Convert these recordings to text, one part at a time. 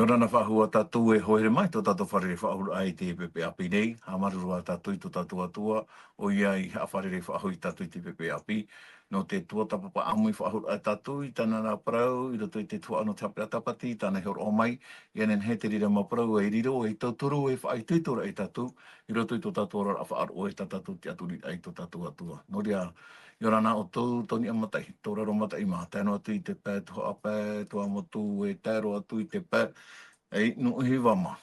Yorana whahua tatu e hoere mai, tō tatu wharere whahura ai te pepe api nei, ha marurua tatu i tō tatu atua, o ia i ha wharere whahui tatu i te pepe api, no te tuatapapa amui whahura ai tatu i tāna rā parau, i roto i te tua ano tapia tapati, tāna heo o mai, i anen he te rira ma parau e riro, e tauturu e whaai tuitora i tatu, i roto i tō tatu ora a whaar o e tatu te aturi ai tō tatu atua. No rea, Yorana o tō toni amatai, tō raro matai mā, tēno atu i te pē, tuha apē, tua motu e tēro atu i te pē, ei no hi wama.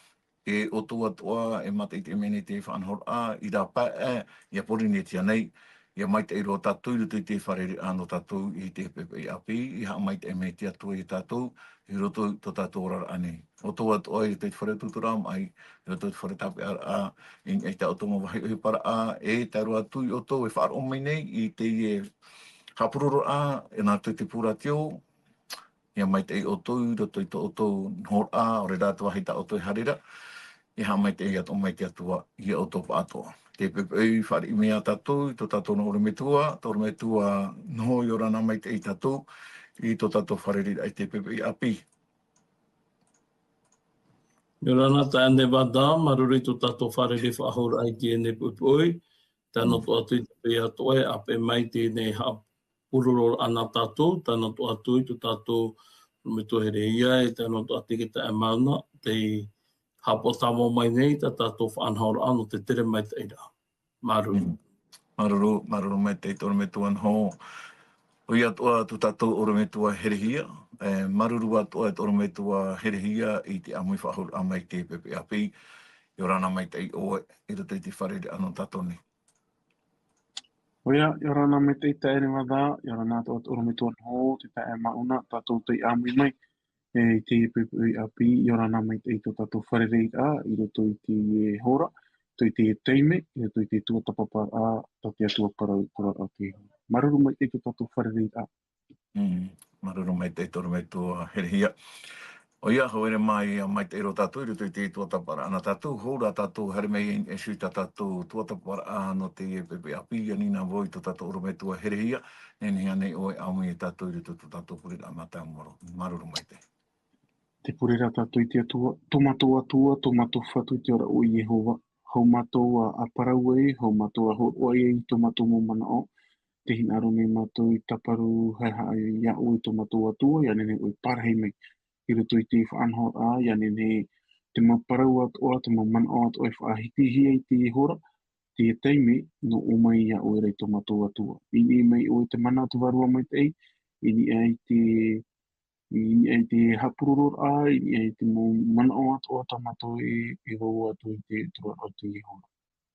E o tō atua, e mata i te mene te whanhor a, i rā pē e, ia pori ne tia nei, ia mai te iro tatu, i roto i te wharere ano tatu i te pepe i api, i haa mai te me te atua i tatu, i roto i tō tatu ora ane. O tō atua i te whare tuturam ai, i roto i te whare tape ar a, i e te autonga wahi uhi para a, e te aru atu i o tō, e whaar o mai nei, i te i e hapururu a, e nā tui te pūra tio, ia mai te o tō, roto i tō o tō nhor a, o re rātua hei ta o tō i harira, i ha mai te i ato mai te atua i o tō pātoa. Te pepei whare i mea tatu, i tō tatu no orometua, tō orometua noho i orana mai te i tatu, i tō tatu whare rira i te pepei api. Yorana ta ane wada, maruri tō tatu whare ri whahora ai ki ene pupui, tano tō atu i te pei atoe, ape mai te ne ha pururo ana tatu, tano tō atu i tō tatu orometua here ia, e tano tō atu ki te amauna, te hapo tamo mai nei, ta tatu whanhora ano te tere mai te ira. Maruru. Maruru mai te orometua nho. Oi atua tu tatu orometua herehia, maruru atua e orometua herehia i te amui whahura a mai te pepe api, i orana mai te i oe, i roto i te wharere ano tatoni. Oia, i orana mai te i te ere wada, i orana atua orometua nho, te tae mauna, tatu te amui mai, e te pepe api, i orana mai te i tō tatu wharere a, i roto i te hora, to i te teime, i roto i te tuatapapa a, ta te atua parau a te maruru mai te i tō tatu wharere a. Maruru mai te orometua herehia. O ia hoere mai a mai te ero tatu, i roto i te tuatapara ana tatu, houra tatu, here mei e sui tatu tuatapara ano te e pepe api, ia nina voi tō tatu orometua herehia, nene hea nei oe amui e tatu, i roto tō tatu purira amata moro. Maruru mai te. Te purira tatu i te atua, tomato atua, tomato whatu i te ora o Yehova, hau matou a parau e, hau matou a ho oe e i tomato mo mana o, te hinaro nei matou i taparu hai hai ia o i tomato atua, ia nene oi parahei mai, i roto i te whaanho a, ia nene te maparau atua, te mana o atua e whaahiti hia i te hora, te teime no o mai ia o rei tomato atua. Ini mai o te mana atu varua mai te ei, ini ai te hapururor a, ini ai te mana o atua tomato e wau atu i te tura atu i hora.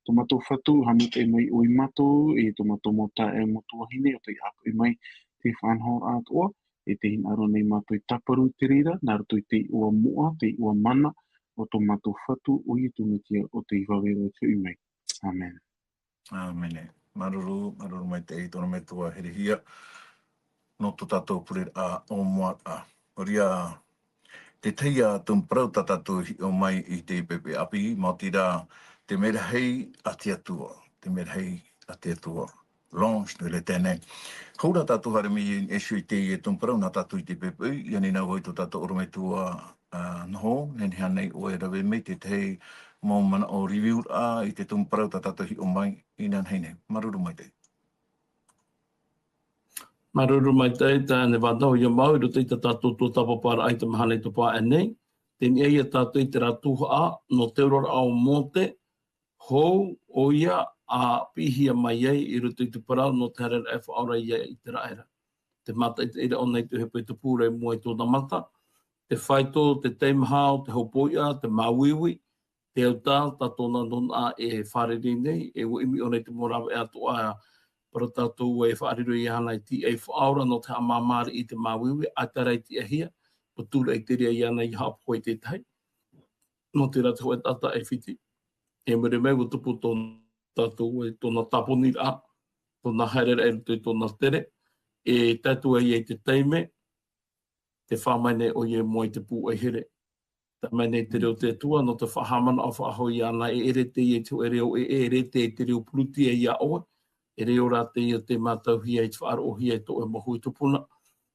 Tomato whatu, hami te mai o i mato, e tomato mota e motua hine, o te ako i mai te whanho atua, e te hinaro nei mato i taparu te rira, nā rato i te ua moa, te ua mana, o tomato whatu, o i tumitia o te iwawero te i mai. Amen. Amen. Maruru mai te i tono metua herehia, no tō tātou purir a o mua a. Oria, te teia tumparau tātou o mai i te pepe api, mā tira te merahei a te atua, te merahei a te atua. Launch, nui le tēnei. Houra tātou hare mi e sui te i e tumparau nā tātou i te pepe, ia ni nau hoi tō tātou orometua noho, nene hea nei o e rawe mei te tei mō mana o review a i te tumparau tātou hi o mai i nan heine. Maruru mai te. Maruru mai te, tāne wādau i mau, i roto i te tātou tō tapapara ai te mahane to pā enei. Tēni ei e tātou i te rātuha a, no te urora ao mōte, hou o ia a pihia mai ei i roto i te parau no te harer e whaora ia i te raera. Te mata i te ira o nei te hepo i te pūre mua i tōna mata, te whaito, te teimhao, te hopoia, te mauiwi, te autā, tā tōna nona e whareri nei, e uimi o nei te morawa e atoa para tātou e whaariru i hana i ti e whaora no te amamari i te mauiwi, a tarai ti ahia, po tūra i te rea i ana i hapo i te tai, no te rata hoa tata e whiti. E mere mei o tupu tātou e tōna taponi a, tōna haere e rutu i tōna tere, e tātou e te teime, te whamaine o ie moi te pū e here. Ta mene te reo te tua, no te whahamana o whaho i ana, e ere te e tu e reo, e ere te reo pluti e ia oa, e reo rā te i te mātau hi e te whaaro hi e to e mahu i tupuna,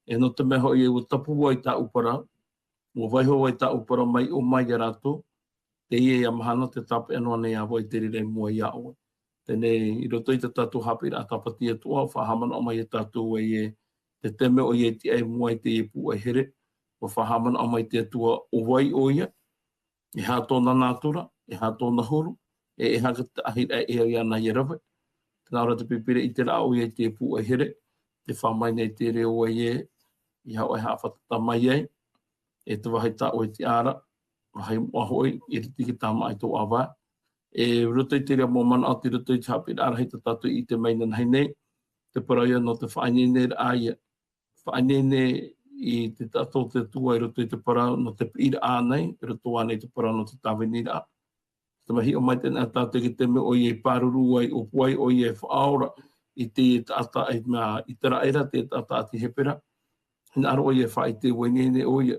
e no te meho i e o tapu ai tā upara, Mo vai ho ai ta upara mai o mai e rato, te ia mahana te tape anua nei a voi te rire mua ia oe. Tēnei, i roto i te tatu hapi a tapati atua, whahamana o mai e tatu e te teme o ie ti ai mua i te ipu e here, o whahamana o mai te atua o wai o ia, e hā tōna nātura, e hā tōna huru, e haka te ahira e ia na i rawe. Tēnā ora te pipire i te rā o ia te ipu e here, te whamai nei te reo o ie, i hau e hawhatata mai ei, e te wahai ta o i te ara, wahai wahoi, i riti ki tāma ai tō awa. E ruto i te rea mō mana o te ruto i te hapi ara hei te tatu i te maina nei nei, te paraia no te whainene aia. Whainene i te tato te tua i ruto i te parau no te pira ānei, i ruto ānei te parau no te tāwenira. Te mahi o mai tēnā tātou ki te me o i e pāruru ai o puai o i e whaora i te tata i te raera te tata ati hepera. Hina aro o i e whai te wainene o i e.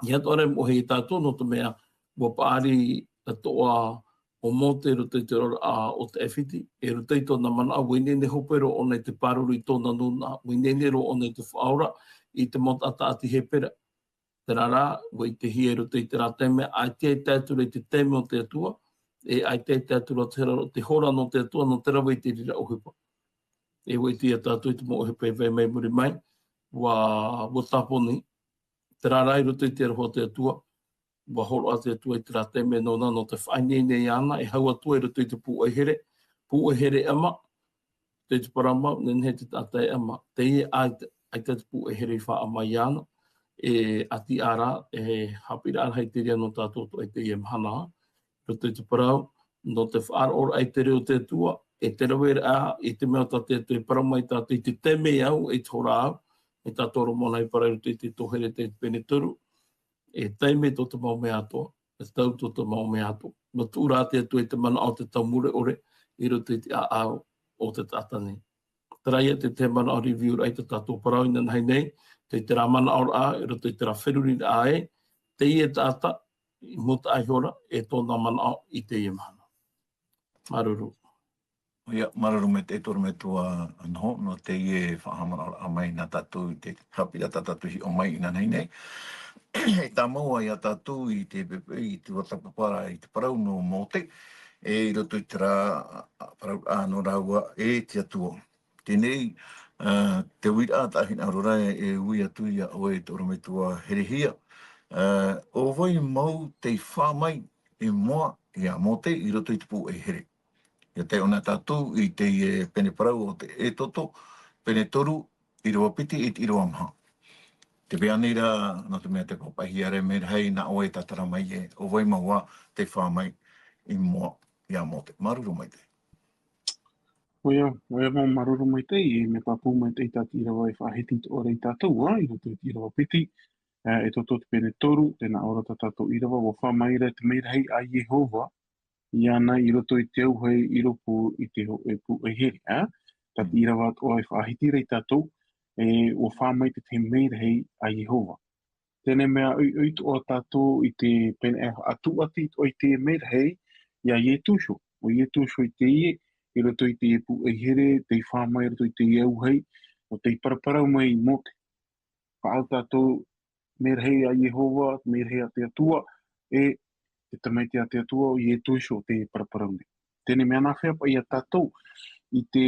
I atore mo hei tātou no te mea mo pāri a toa o mō te ruto i te rora o te ewhiti, e ruto i tōna mana a wainene hopero o nei te pāruru i tōna nuna, wainene ro o nei te whaora i te motata ati hepera. Te rara, wai te hie ruto i te rā teme, ai te tātura i te teme o te atua, e ai te tātura te hora no te atua, no te rawa i te rira ohipa. E wai te tātua i te mo ohipa e wei mai muri mai, wa taponi, te rara i ruto i te roho te atua, wa horo a te atua i te rā teme no te whainene i ana, e hau atua i ruto i te pū e here ama, te parama, nen he te tātai ama, te ie ai te pū e here i wha ama i ana, e ati ara, e hapira ara hei te rea no tātou ai te ie mahana, ruto i te parau, no te whaara ora ai te reo te atua, e te rawera a, i te mea tātou i parama i tātou i te teme au, i te hora au, e tātou mona i para ruto i te tohere te pene turu, e taime tō te mau mea atoa, e tau tō te mau mea atoa. Ma tūrā te atu e te mana o te tau mure ore, i roto i te aao o te tātane. Taraia te mana o review ai te tātou parau ina nei nei, te rā mana o a, i roto i te rā whiruri a e, te i e tāta, i muta ai hora, e tōna mana o i te i mahana. Maruru. Ia, mararu me te toro me tua anho, no te i e whahamana a mai na tātou i te hapira tātou hi o mai ina nei nei. E tā maua i a tātou i te pepe, i te watapapara, i te parau no mote, e i roto i te rā parau āno rāua e te atua. Tēnei, te wira ātahina arorai e ui atu i a oe toro me tua herehia. O vai mau te whamai e moa i a mote i roto i te pū e here. Ia te ona tātou i te pene parau o te e toto, pene toru, i roa piti i te iroa maha. Te peanira, no te mea te papahi are me hei na oe tatara mai e, o vai maua te whamai i mua i a mote. Maruru mai te. Oia mau maruru mai te, i me papu mai te i tati i rawa i whahiti ora i tātou, i roto i rawa piti, e toto te pene toru, tēnā ora ta tātou i rawa, wo whamaira te meira hei a Yehova, i ana i roto i te auhei i ropo i te ho e pu e heri, tati i rawa o i whahiti rei tātou, e wo whamai te meira hei a Yehova. Tēnei mea ui o tātou i te pene atu ati o i te meira hei, ia Ietusho, o Ietusho i te ie, i roto i te pu e here, te whamai roto i te auhei, o te paraparau mai i mote. Whaau tātou meira hei a Yehova, meira hei a te atua, e te tamaiti a te atua o Ietusho te paraparau nei. Tēnei mea nā whea pa i a tātou, i te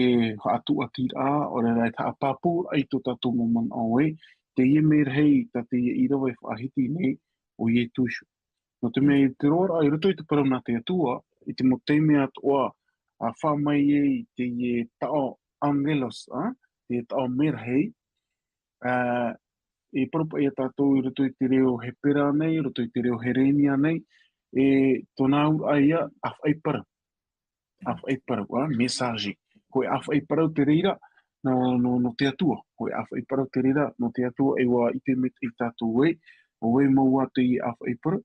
atu ati rā, o rai ta apapu, ai tō tātou moman au e, te ie meira hei, ta te ie irawa e whaahiti nei, o Ietusho. No te mea i te roa, ai roto i te parau nā te atua, i te mo te mea toa, a whamai e i te ie tao angelos, te tao meira hei, e paropa i a tātou i roto i te reo he pera nei, roto i te reo he renia nei, e tōna ur aia, awhai parau. Awhai parau, mesaji. Koe awhai parau te reira, no te atua. Koe awhai parau te reira, no te atua, e wā i te met i tātou e, o e maua te i awhai parau,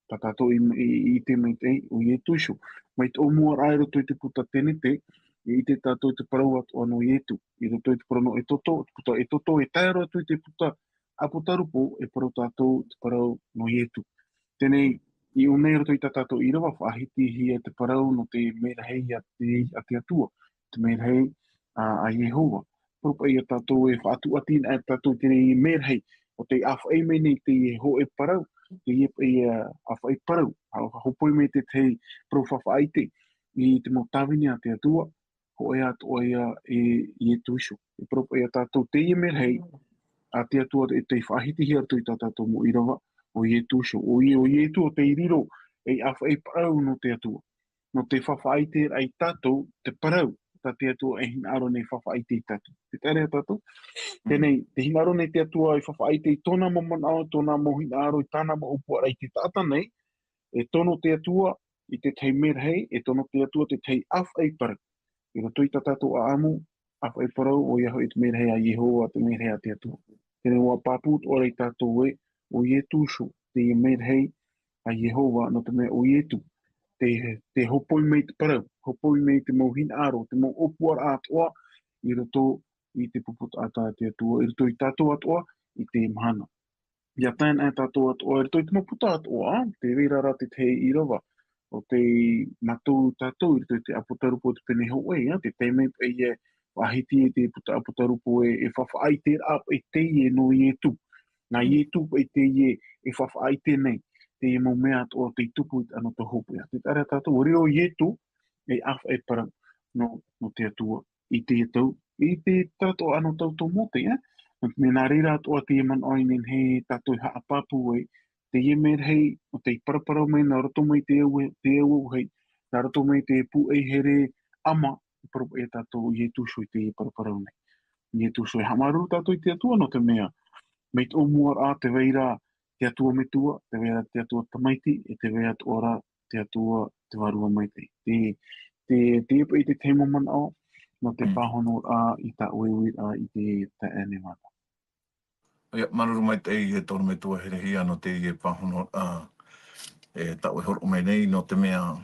ta tātou i te met e, o i e tuisho. Mai te omua rai roto i te puta tenete, i te tātou i te parau atu anō i etu. I roto i te parau no e toto, puta e toto, e taero atu i te puta aputarupo, e parau tātou te parau no i etu. Tēnei, i unei roto i tā tātou i rawa, whaahiti hi e te parau no te mera hei a te atua, te mera hei a Yehova. Propa i a tātou e whaatu atina e tātou tēnei i mera hei, o te awhai me nei te ho e parau, te e awhai parau, hopoi me te te profawhaite, i te motawini a te atua, ho e atu o ia e tuisho. E propo e tātou te i mer hei, a te atua e te whahiti hi atu i tātou mo i rawa, o i e tuisho. O i e tu o te iriro, e awhai parau no te atua. No te whawhaite ai tātou, te parau, ta te atua e hina aro nei whawhaite i tātou. Te tare a tātou? Tēnei, te hinaro nei te atua i whawhaite i tōna mamanao, tōna mohina aro i tāna mo upua rai te tāta nei, e tono te atua i te tei merhei, e tono te atua te tei awhai parau. I roto i ta tātou a amu, awhai parau o iaho i te merhei a Yehowa, te merhei a te atua. Tēnei wā pāpūt o rei tātou e, o i e tūsho, te i merhei a Yehowa, no te mea o i e tu, te hopoi mei te parau, hopoi mei te mohina aro, te mo upua atoa, i roto i te puputa ata te atua, i roto i tātou atoa, i te mahana. Ia tēnā tātou atoa, i roto i te maputa atoa, te rerara te te i rawa, o te matou tātou, i roto i te aputarupo te pene hau e, te teimei pe i e wahiti e te puta aputarupo e whawhaai te ap e te i e no i e tu. Nā i e tu e te i e whawhaai te nei, te i mau mea atoa te tupu i ano te hopu. Te tare tātou, reo i e tu, e awha e para no te atua, i te tau, i te tātou ano tautou mote, me nā reira atoa te man oinen he tātou haa papu e, te ie mer hei, o te paraparau mai nā roto mai te au hei, nā roto mai te pu e here ama, parapu e tātou i e tūsho i te paraparau nei. I e tūsho e hamaru tātou i te atua no te mea, mei te omuar a te veira te atua me tua, te veira te atua tamaiti, e te veira te ora te atua te varua mai te. Te epa i te teimo man au, no te pahono a i ta uewi a i te ene mata. Ia, maruru mai te i e tono me tua herehi ano te i e pahono e ta ue horo mai nei no te mea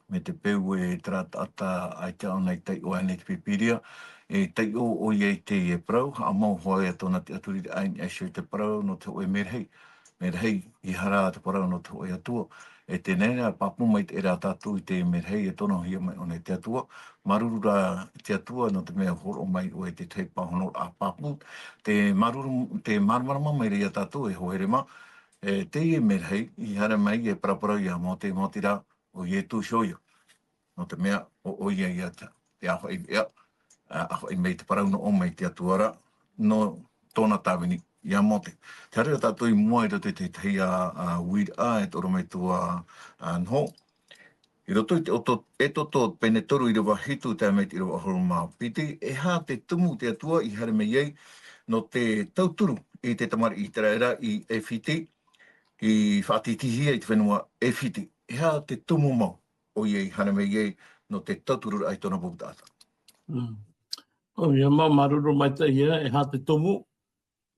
me te peu e trata ata ai te au nei tei o ane te pipiria. E tei o iei te i e prau, a mau hoa e tona te aturi te aini e te prau no te oe merhei. Merhei i hara te parau no te oe atua. E te nera papu mai te era tatu i te merhei e tono hia mai o nei te atua. Maruru ra te atua no te mea horo mai o e te tei pahono a papu. Te maruru, te marmarama mai rea tatu e hoere ma. E te i e merhei i hara mai e paraparau i a mo te motira o i e tu shoia. No te mea o ia ia te aho i ea. Aho i mei te parau no o mei te atuara no tōna tāwini i a mote. Te haria tātou i mua i roto te tei a weed a e toro mei tua nho. I roto i te oto, e toto pene toru i rewa hitu te mei te rewa horo mā piti. E hā te tumu te atua i hare mei ei no te tauturu i te tamari i te raera i e whiti. I whaatitihia i te whenua e whiti. E hā te tumu mau o iei hare mei ei no te tauturu ai tōna puputata. O ia maruru mai te ia e hā te tumu,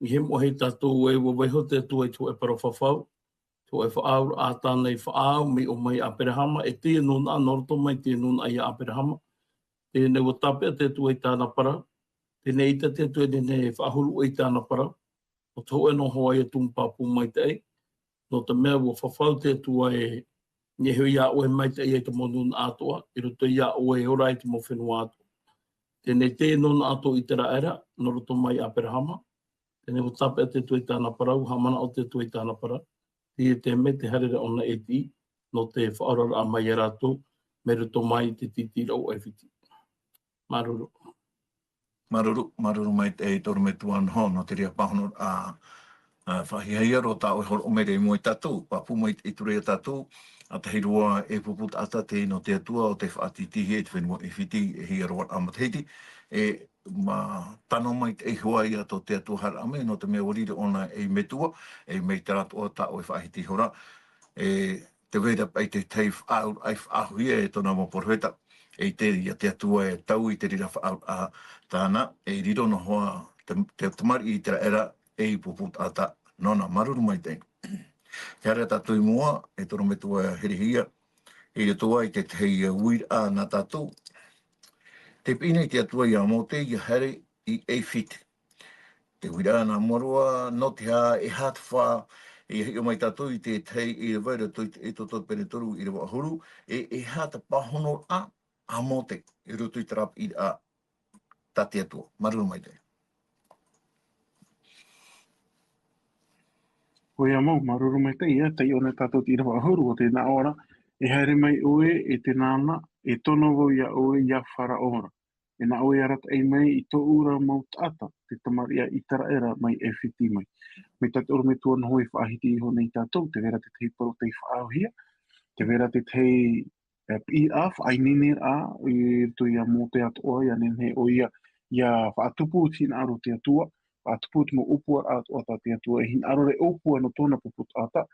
i he mohe tātou e waweho te atua i tu e parowhawhau, tu e whaau a tānei whaau mi o mai a Perehama, e tia nuna anoroto mai tia nuna ai a Perehama, te ne o tape a te atua i tāna para, te ne ita te atua ne whaahuru i tāna para, o tō e no hoa i a tūmpapu mai te ei, no te mea o whawhau te atua e ngehu ia oe mai te ei te monun atoa, i roto ia oe ora i te mo whenua atoa. Tēnei te nuna ato i te raera, no roto mai a Perehama. Tēnei o tape te tui tāna parau, hamana o te tui tāna para. Ti e te me te harere ona e ti, no te whaorara a mai e rato, me roto mai te titira o ewhiti. Maruru. Maruru mai te toru me tuan ho, no te rea pahono a whahihaia ro tā o horo omere mo i tātou, papu mai i turea tātou, a te heirua e puput ata te no te atua o te whaatitihi e te whenua e whiti e hi aroa amatheiti, e ma tano mai te hua ia to te atua har ame, no te mea orire ona e metua, e mei te rato o tā o e whaahiti hora, e te wera pai te tei whaau ai whaahuia e tona mo porweta, e te ria te atua e tau i te rira whaau a tāna, e riro no hoa te tamari i te era e i puput ata nona maruru mai te. Te hara tātou i mua, e toro me tua herihia, e i toa i te tei uir a nā tātou. Te pina i te atua i a mote i hare i e white. Te uir a nā morua, no te hā e hāt whā, e hi o mai tātou i te tei i rewaira e toto pene toru i rewa huru, e hāt pahono a mote, i roto i tarap i a tā te atua. Maruru mai te. Koe a mau, maruru mai tei ona tātou tira wahuru o tēnā ora, e haere mai oe e te nāna, e tono wau ia oe ia whara ora. E nā oe arata ei mai i tō ura mau tāta, te tamaria i tara era mai e whiti mai. Me tātou me tuan hoi whaahiti iho nei tātou, te vera te tei paro tei whaahia, te vera te tei pi a, whainini a, i tu ia mō te atoa, ia nene o ia whaatupu tina aro te atua, whaatupu te mo upua atua ta te atua, e hin aro re upua no tōna puput ata,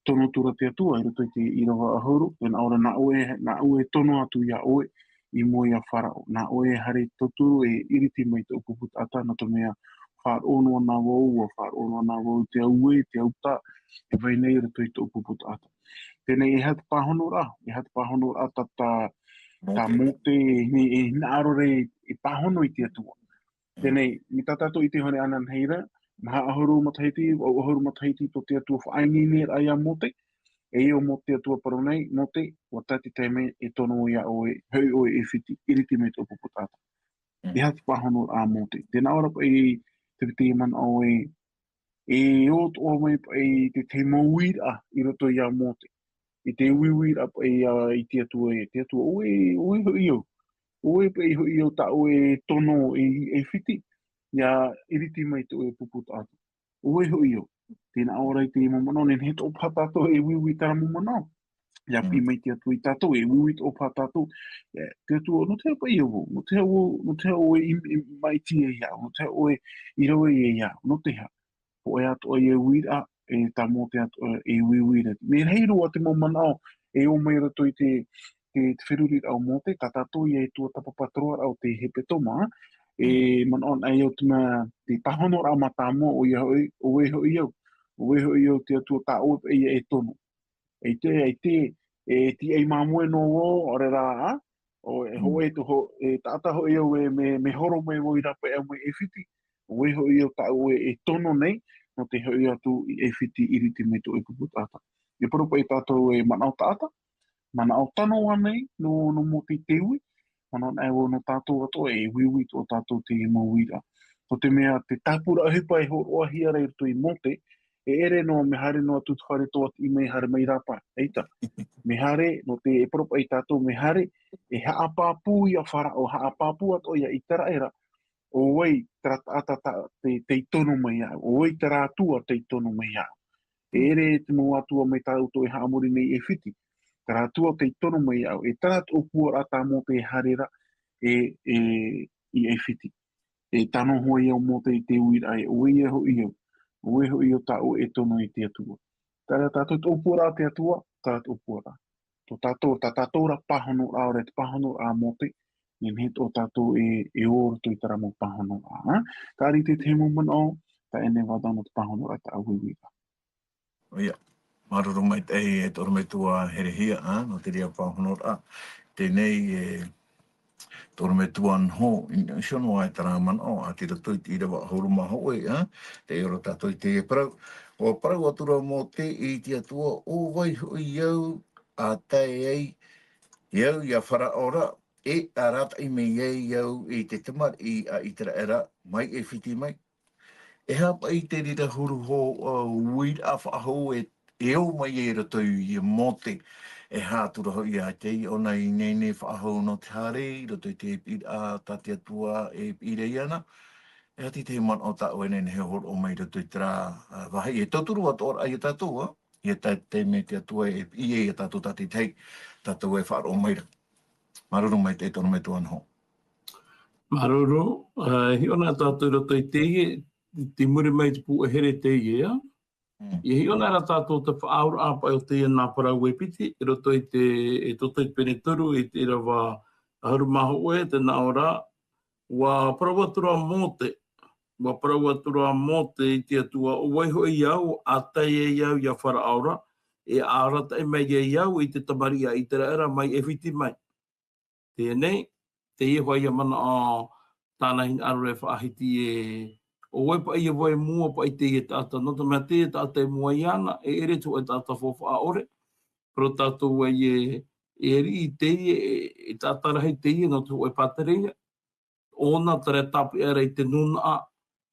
tono tura te atua, i roto i te irawa ahuru, e na ora na ue tono atu ia oe, i mo ia wharao. Na oe hare toturu e iriti mai te upuput ata, na to mea whaar ono ana wau, o whaar ono ana wau, te aue, te auta, e vai nei roto i te upuput ata. Tēnei e hat pahono rā, tā mote e hina arore e pahono i te atua. Tēnei, mi tā tātou i te hone anan heira, maha ahuru matahiti, au ahuru matahiti to te atua whainini ai a mote, e o mo te atua paronei, mote, wa tati teime e tono ia oe, hei oe e whiti, iriti me te upuputata. E hati pahono a mote. Tēnā ora pa e te piti man oe, e o to mai pa e te mauira i roto ia mote. I te uiwira pa i te atua oe ho iau. Oe pa i ho iau ta oe tono e whiti. Ia iriti mai te oe puputata. Oe ho iau. Tēnā ora i te mamano, nen he tō patato e wiwi tara mamano. Ia pi mai te atu i tātou, e wiwi tō patato. Te atua, no te hapa i au, no te hau e mai tia i au, no te hau e i rawe i au, no te ha. Po e atu e wira, e tā mō te atu e wiwira. Me reiru a te mamano, e o mai rato i te whirurit au mō te, ka tātou i e tua tapapatroa au te hepetoma, e manon ai au tuma te pahono rā matamo o e ho i au. O e ho i au te atua tā o e tono. E ti ei mamue no o ore rā a, o e ho e toho, e tāta ho i au e me horo mai o i rapa e au mai e whiti. O e ho i au tā o e tono nei, no te ho i atu i e whiti iriti me to e kupu tāta. E poropa i tātou e manau tāta, manau tano anei no mo te teui, manau e o no tātou ato e wiwi to tātou te mauira. So te mea te tāpura ahipa e ho oa hiara i rito i mote, e ere no me hare no atu whare toa i mei hare mai rapa, eita. Me hare, no te e poropa i tātou me hare, e haapāpū i a whara o haapāpū ato ia i tera era, o wei ata te tono mai au, o wei tera atua te tono mai au. E ere te mo atua mai tāuto e haamuri nei e whiti, tera atua te tono mai au, e tera o pua rata mo te harera i e whiti. E tano hoi au mo te uira e, o e ho i au. O e ho i o tā o e tono i te atua. Tara tātou te opura te atua, tara te opura. Tō tātou, tā tātou ra pahono a ore te pahono a mote, nen he tō tātou e oro tui tara mo pahono a. Kāri te te mo mana o, tā ene wadana te pahono a ta awiwira. Ia, maruru mai te e toro me tua herehia, no te rea pahono a. Tēnei e toro me tuan ho, siono ai tara man o, a tira tui te ira wa horu maho e, te ero tātou i te e parau. O parau atura mō te i te atua, o vai hui iau, a tai ei, iau ia whara ora, e a rata i mei ei iau i te tamar i a itara era, mai e whiti mai. E hapa i te rira huru ho, uir a whaaho e o mai e rato i mote, e hātura ho i a tei, o nei nei whaaho no te hare, rato i te a tati atua e pire iana, e hati te man o ta o ene he horo o mai rato i tera wahi. E tauturu ato ora ai e tātua, i e te me te atua e i e tātua tati tei, tātua e whaaro o mai ra. Maruru mai te tono me tuan ho. Maruru, hi ona tātou rato i teie, te muri mai te pu e here teie, ia. I hi ona ra tātou te whaaura apa o teie nā parau e piti, i roto i te toto i pene turu, i te rawa haru maho oe, te nā ora, wa parau atura mōte i te atua, o waiho i au, a tai e iau ia whara aura, e ārata e mai e iau i te tamaria i te era mai e whiti mai. Tēnei, te iho ia mana o tāna hin aru e whaahiti e o wepa ia vai mua pa i te i tāta. No ta mea te i tāta e mua iana, e ere tu e tāta whawha ore. Pero tātou e eri i te i tāta rahi te i no tu e pātereia. Ona tare tapu era i te nuna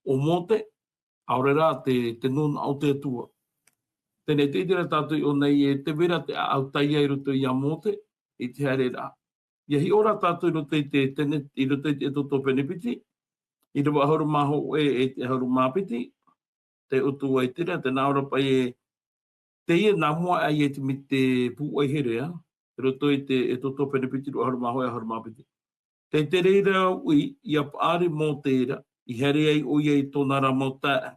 o mote, aurera te nuna o te atua. Tēnei te itira tātou i o nei e te vera te au taia i roto i a mote, i te haere rā. Ia hi ora tātou i roto i te tene, i roto i te toto penipiti, i roto ahoro maho e te ahoro māpiti, te utu ai tira, te naora pai e te ia nā mua ai e te mi te pu ai here, i roto i te toto penipiti, roto ahoro maho e ahoro māpiti. Te te reira ui, i a paari mō te ira, i here ai o iei tōna ra mō tā,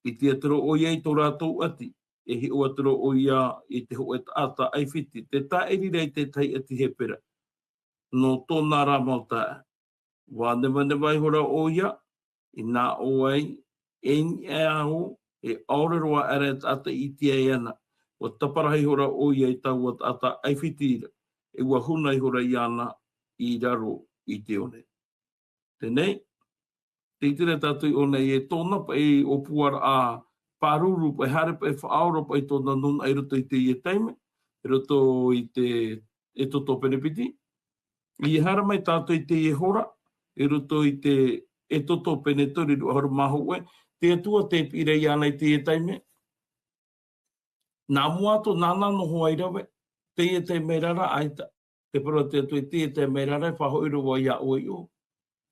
i te atero o iei tō rātou ati, e hi o atero o ia i te ho e tāta ai whiti, te tā eri rei te tai ati he pera, no tōna rā mō tā. Wā newa hora o ia, i nā o ai, e aho, e aoreroa ara tāta i te ai ana, o taparahi hora o ia i tau o tāta ai whiti ira, e ua huna i hora i ana i raro i te one. Tēnei, te itira tātou i ona e tōna pa e o puara a pāruru pa e hare pa e whaaora pa i tōna nuna i roto i te ie teime, i roto i te e toto penepiti. I hara mai tātou i te ie hora, i roto i te e toto penetori ru ahara maho ue, te atua te pire i ana i te ie teime. Nā muato nāna noho ai rawe, te ie teime rara aita, te para te atua i te ie teime rara e whaho iroa ia oi o.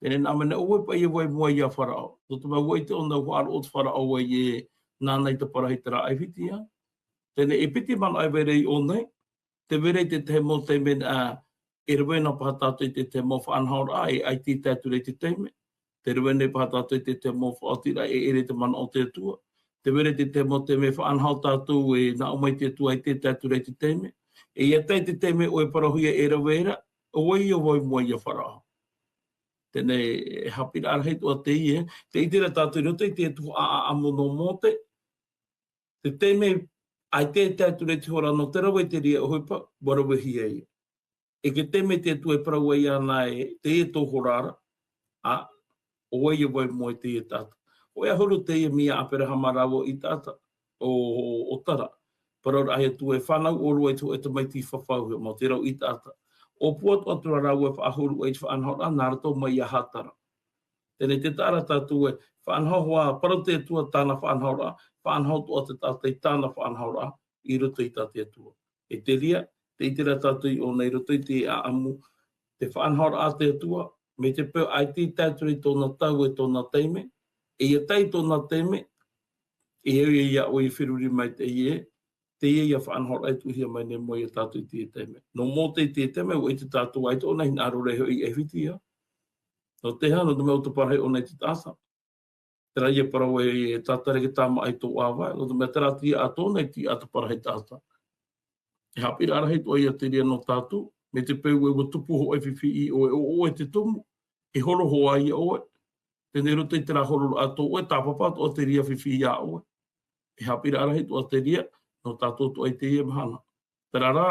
Tēnei nā mene oe pa ia wai mua ia wharao. Toto mai wai te ona whaaro o te wharao wai e nānei te parahitara ai whiti ia. Tēnei e piti mana ai verei o nei, te verei te te mo te mena e rewena paha tātou i te mo whaanhaora ai ti tātou rei te teime. Te rewena paha tātou i te mo whaotira e ere te mana o te atua. Te verei te mo te me whaanhao tātou e nā omai te atua i te tātou rei te teime. E ia tai te teime o e parahuia e rewera, o wai o wai mua ia wharao. Tēnei hapira arahei tua te ie, te itira tātou roto i te tu a amono mote, te teime ai te tātou rei te hora no te rawa i te ria ohipa, warawahi ai. E ke teime te tu e parawa i ana e te e tō horara, a o e wai mo i te e tātou. O e ahuru te e mia apera hamarawa i tātou, o tara. Parora ai tu e whanau o rua i tu e te mai ti whawhau, mo te rau i tātou. O puat o tura rau e whaahuru e whaanhora, nā rato mai a hatara. Tēnei te tāra tātou e whaanhoa, para te atua tāna whaanhora, whaanhau tua te tātai tāna whaanhora, i roto i tātai atua. E te ria, te itira tātou i o nei roto i te a amu, te whaanhora a te atua, me te peo ai ti tātou i tōna tau e tōna teime, e ia tai tōna teime, e ia o i whiruri mai te ie, te ia whaanhora ai tuhia mai ne moe tātou i te teme. No mō te teme, o i te tātou ai tōna hi nāro reho i e whiti ia. No te hana, no me o te parahei o nei te tāsa. Tera ia parau e tātare ke tāma ai tō āwai, no te mea tera tia a tōna i ti a te parahei tāsa. E hapira arahei tō ia te ria no tātou, me te peu e watupu ho e whiwhi i o e te tumu, e horo ho ai o e. Tēnei roto i tera horo a tō e tāpapa o te ria whiwhi i a o e. E hapira arahei tō te ria, no tātou tu ai te ia mahana. Tera rā,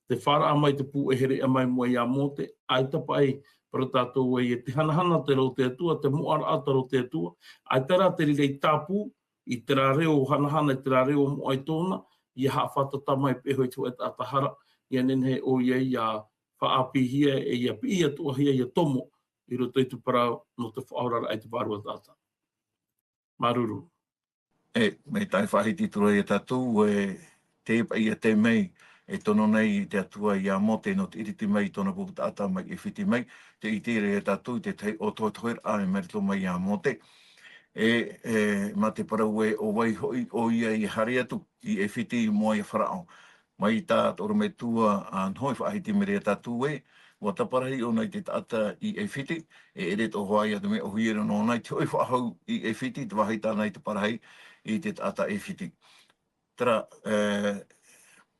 te whara amai te pū e here amai mua i a mote, ai tapai para tātou e te hanahana te rau te atua, te moara ata rau te atua, ai tera te rirei tāpū, i tera reo hanahana, i tera reo mo ai tōna, i ha whata tamai peho i tu e tātahara, i anenhe o iei a whaapihia e ia pia tuahia i a tomo, i roto i tu parau no te whaorara ai te wārua tāta. Maruru. E, mei tai whahiti tura i tātou, te ipa i a te mei, e tono nei te atua i a mote no te iriti mai tona puputa ata mai e whiti mai, te itere e tātou te tei o toa a e merito mai i a mote. Ma te parau e o wai hoi o ia i hari atu i e whiti mua i a wharao. Mai tā toro me tua a nhoi whahiti mere a tātou e, wa taparahi o nei te tata i e whiti, e ere to hoa ia te me o huira no nei te oi whahau i e whiti, te wahi tā nei te parahi i te tata e whiti. Tera,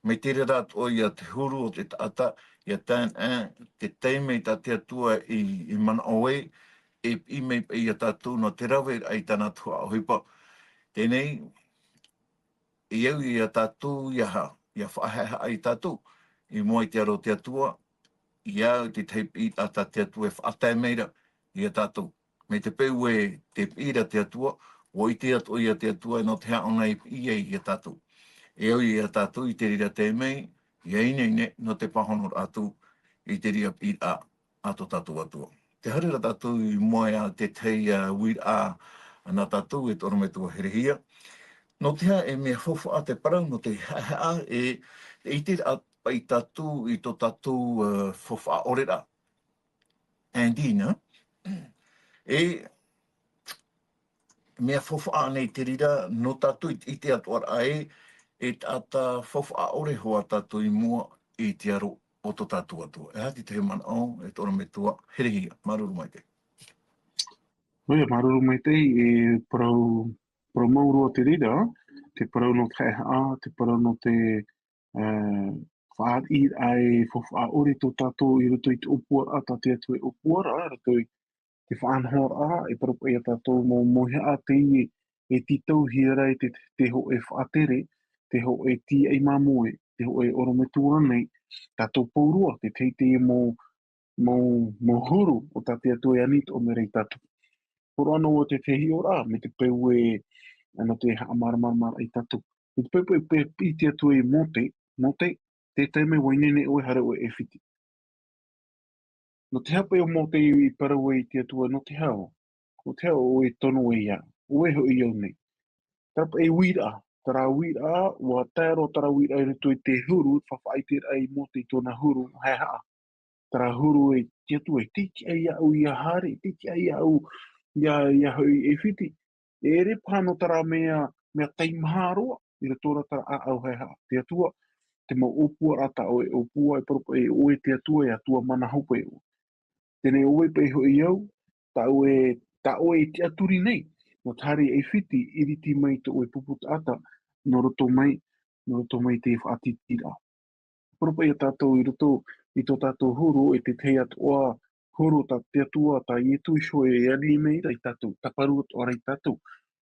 me tere rat o ia te huru o te tata, ia tān te teime ta te atua i mana oe, e i mei i a tātou no te rawe ai tāna tua o hipa. Tēnei, i au i a tātou iaha, ia whaheha ai tātou, i mua i te aro te atua, i au te teipi i tata te atua e whaatai meira i a tātou. Me te peu e te pira te atua, o i te atua i a te atua no te haona i a tātou. E au i a tātou i te rira te mei, i a ine no te pahonor atu i te rira i a ato tātou atua. Te harira tātou i mua a te tei wir a na tātou e toro me tua herehia. No te hea e mea fofu a te parau, no te hea e te a pai tatu i to tatu fofu a orera. Andina, e mea fofu a nei te rira no tatu i te atuar ai e tata fofu a ore hoa tatu i mua i te aro o to tatu atua. E hati te mana o, e tōra me tua, herehia, maruru mai te. Oia, maruru mai te parau maurua te rira, te parau no te a, te parau no te whaat i ai fofu a ore tō tātou i roto i te opua a ta te atu e opua ra, roto i te whaanhor a, e parapu e a tātou mō mohe a te i e titau hira e te ho e whaatere, te ho e ti ei mamoe, te ho e orometua nei, tātou paurua, te teite i mō huru o ta te atu e anit o merei tātou. Poro anō o te tehi ora, me te peu e ano te haamaramarmar ai tātou. Me te peu i te atu e mote, te teime wainene o e hara o e whiti. No te hapa o mote i parau e te atua, no te hao. No te hao o e tono e ia. O e ho i au nei. Tarapa e wira. Tara wira, ua tēro tara wira e rutu i te huru, whawhaitir ai mote i tōna huru, hei haa. Tara huru e te atua e titi ai au i a hare, titi ai au i a hui e whiti. E re pāno tara mea taimaharoa, i ra tōra tara a au hei haa. Te atua, te mau opua rata o e opua e paropa e oe te atua e atua mana haupa e o. Tēnei oe pe ho i au, ta oe te aturi nei, no tari e whiti iriti mai te oe puputa ata, no roto mai te whaatitira. Poropa i a tātou i roto i tō tātou huru e te te atua huru ta te atua ta i etu iso e ani mei rai tātou, taparu o rai tātou.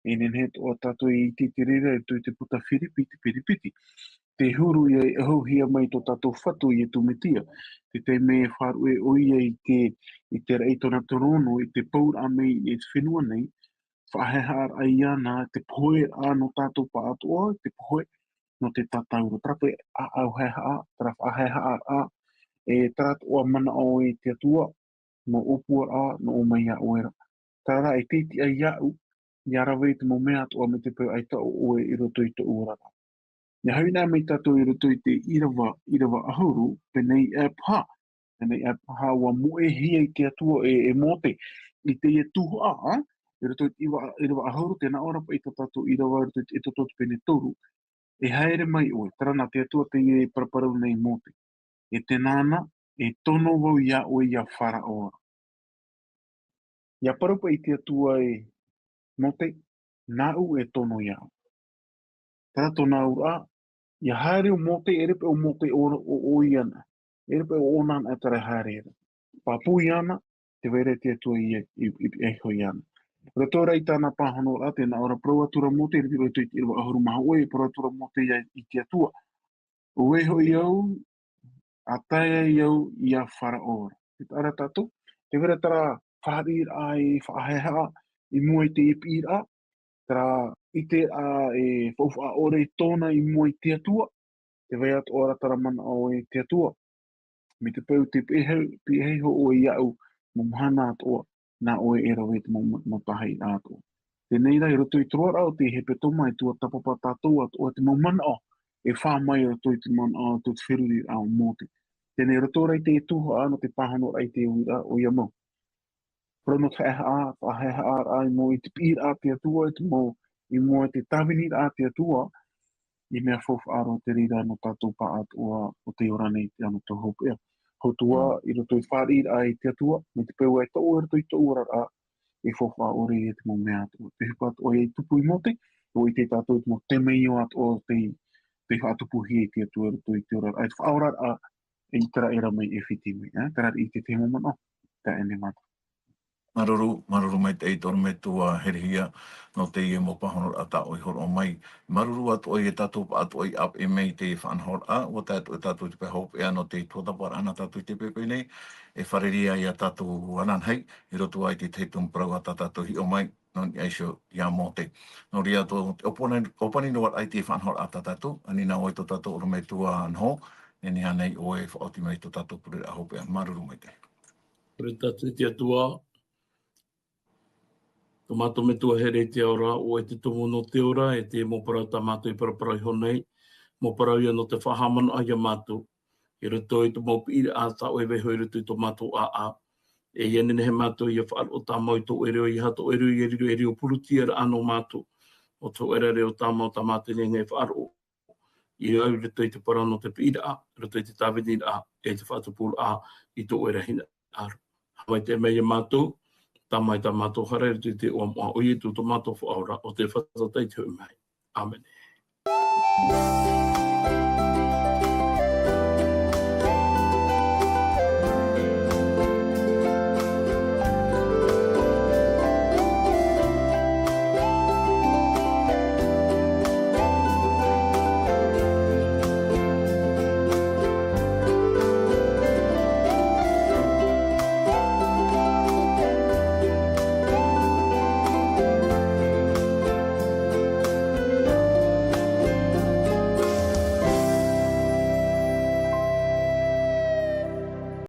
E nenhet o tātou i te rira e tu i te puta whiripiti. Te huru i e hauhia mai tō tātou whatu i e tumitia. Te te me wharu e oia i te rei tōna torono, i te paur a mei i te whenua nei, whahehar ai ana, te poe a no tātou pa atoa, te poe no te tātauro. Trape a au heha a, tra whahehar a, e trat o mana o i te atua, no opua a, no o mai a oera. Tara e teiti ai iau, i arawe te mo mea atoa me te peo ai tau oe i roto i te uarara. Ia hau nā mei tātou i roto i te irawa ahuru, penei e pā. Penei e pā wa moe hia i te atua e mote. I te e tuhu a, i roto i irawa ahuru, tēnā ora pa i tō tātou irawa i roto i tō tōtu pene toru. E haere mai oe, tarana te atua te i paraparau nei mote. E te nāna, e tono wau ia oe ia whara ora. Ia parapa i te atua e mote, nāu e tono ia. Tara tōna ura, ia haere o mote, erepe o mote o iana. Erepe o onan e tara haere. Papu iana, te were te atua i eho iana. Roto rei tāna pāhono a tēnā ora proatura mote, erepe roto i te irawa ahuru maha oe, proatura mote i te atua. O eho i au, a taia i au i a whara ora. Te tara tatu, te wera tara wharir ai whaheha, i mua i te ipir a, tara ite a e whauwha a ore tōna i mua i te atua, te wei atu ora tara mana o e te atua. Me te pau te piheho o i au mo mahana atua, nā o e rawe te mo tahai atua. Tēnei rai roto i troa rao te hepe toma i tua tapapa tātou atua te mo mana o e whā mai roto i te mana o te whiruri ao mōte. Tēnei roto rai te tuho ano te pāhano rai te uira o ia mau. Prono te heha a i mo i te pīr a te atua, i mo i te tawini a te atua, i mea whauwha aro te rira no tātou pa atua o te ora nei te ano tō hopea. Hautua, i roto i whārir a i te atua, me te peu ai tau roto i tō ora a, e whauwha ore i te mo mea atua. Te hupa atua i tupu i mote, o i te tātou te mo te mei o atua te whaatupu hi i te atua roto i te ora. Ai te whaorar a, e i tera era mai e whiti mai. Tera i te te mo mana, ta ene mata. Maruru mai te eitoro me tua herihia no te ie mo pahono a ta oi horo mai. Maruru atu oi e tatu pa atu oi ap e mei te whanhor a, o tatu e tatu te pehop ea no te tuatapar ana tatu te pepe nei, e whareria i a tatu anan hei, i roto ai te teitum prau a tatu hi o mai, no ni aisho ia mote. No ria to, opani no wat ai te whanhor a tatu, ani na oi to tatu oro me tua anho, e ni hanei oe whaoti mai to tatu pure a hopea. Maruru mai te. Pure tatu te atua, Tomato me tua here te ora o e te tumu no te ora e te mo parau tamato I paraparau honei. Mo parau ia no te whahamana a ia mātou. I roto I te maupi ire a tau e weho I roto I tomato a. E ia nene he mātou ia whaar o tā mau tō ereo I hato ereo I ereo ereo puruti era ano mātou. O tō era reo tā mau tamato ni ngai whaar o. I au roto I te parau no te pira a, roto I te tāwini a, e te whaatupuru a I tō era hina aru. Hawai te mea mātou. Tamai ta mātou hara I te o mua o I tu tomato whaora o te whatatai te umai. Amen.